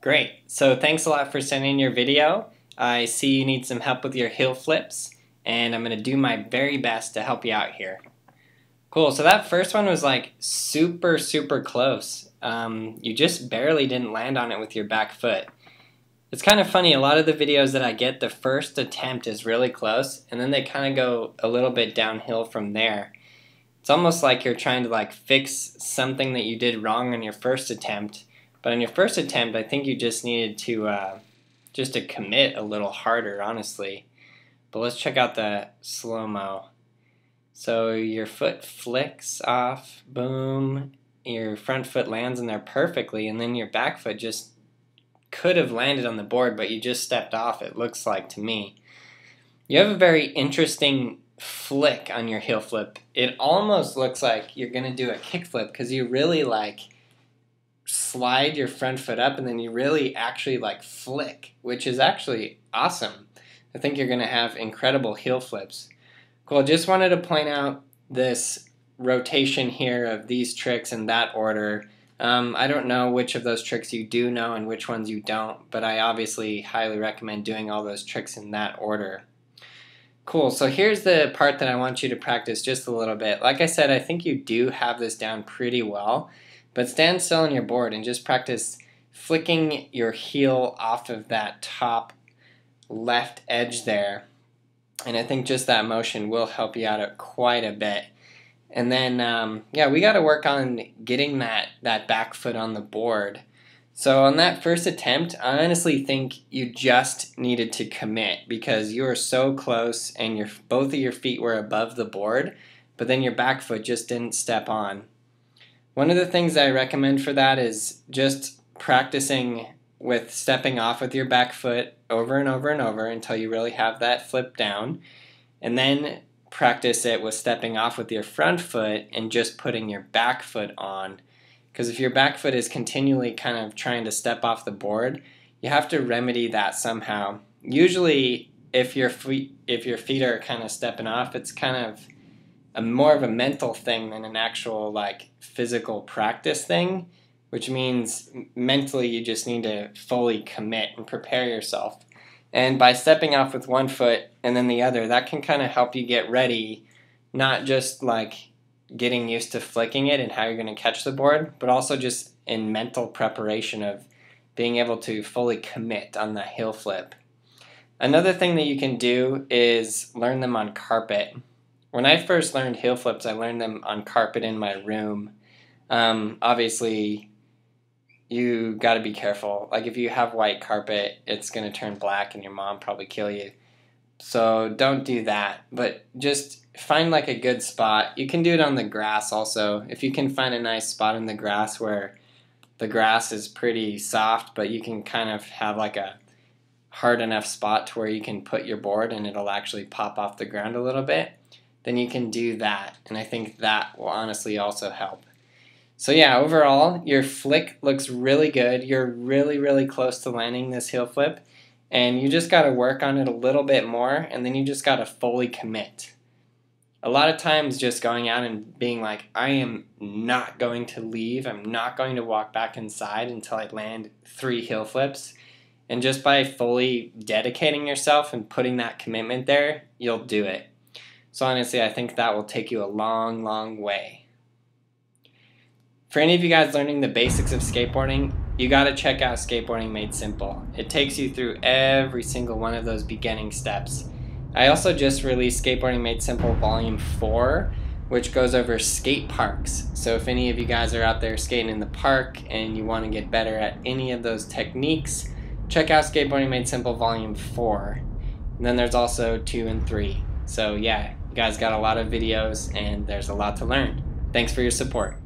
Great. So thanks a lot for sending your video. I see you need some help with your heel flips, and I'm going to do my very best to help you out here. Cool. So that first one was like super close. You just barely didn't land on it with your back foot. It's kind of funny, a lot of the videos that I get, the first attempt is really close, and then they kind of go a little bit downhill from there. It's almost like you're trying to like fix something that you did wrong on your first attempt. But on your first attempt, I think you just needed to commit a little harder, honestly. But let's check out the slow-mo. So your foot flicks off, boom, your front foot lands in there perfectly, and then your back foot just could have landed on the board, but you just stepped off, it looks like to me. You have a very interesting flick on your heel flip. It almost looks like you're going to do a kick flip because you really like slide your front foot up and then you really actually like flick, which is actually awesome. I think you're going to have incredible heel flips. Cool, just wanted to point out this rotation here of these tricks in that order. I don't know which of those tricks you do know and which ones you don't, but I obviously highly recommend doing all those tricks in that order. Cool, so here's the part that I want you to practice just a little bit. Like I said, I think you do have this down pretty well, but stand still on your board and just practice flicking your heel off of that top left edge there. And I think just that motion will help you out quite a bit. And then, yeah, we got to work on getting that back foot on the board. So on that first attempt, I honestly think you just needed to commit because you were so close and both of your feet were above the board, but then your back foot just didn't step on. One of the things I recommend for that is just practicing with stepping off with your back foot over and over and over until you really have that flip down, and then practice it with stepping off with your front foot and just putting your back foot on. Because if your back foot is continually kind of trying to step off the board, you have to remedy that somehow. Usually if your feet are kind of stepping off, it's kind of more of a mental thing than an actual like physical practice thing, which means mentally you just need to fully commit and prepare yourself. And by stepping off with one foot and then the other, that can kind of help you get ready, not just like getting used to flicking it and how you're going to catch the board, but also just in mental preparation of being able to fully commit on the heel flip. Another thing that you can do is learn them on carpet. When I first learned heel flips, I learned them on carpet in my room. Obviously, you got to be careful. Like if you have white carpet, it's going to turn black and your mom probably kill you. So don't do that, but just find like a good spot. You can do it on the grass also. If you can find a nice spot in the grass where the grass is pretty soft, but you can kind of have like a hard enough spot to where you can put your board and it'll actually pop off the ground a little bit, then you can do that. And I think that will honestly also help. So yeah, overall, your flick looks really good. You're really close to landing this heel flip, and you just got to work on it a little bit more, and then you just got to fully commit. A lot of times just going out and being like, I am not going to leave, I'm not going to walk back inside until I land 3 heel flips, and just by fully dedicating yourself and putting that commitment there, you'll do it. So honestly, I think that will take you a long way. For any of you guys learning the basics of skateboarding, you got to check out Skateboarding Made Simple. It takes you through every single one of those beginning steps. I also just released Skateboarding Made Simple Volume 4, which goes over skate parks. So if any of you guys are out there skating in the park and you want to get better at any of those techniques, check out Skateboarding Made Simple Volume 4. And then there's also 2 and 3. So yeah, you guys got a lot of videos and there's a lot to learn. Thanks for your support.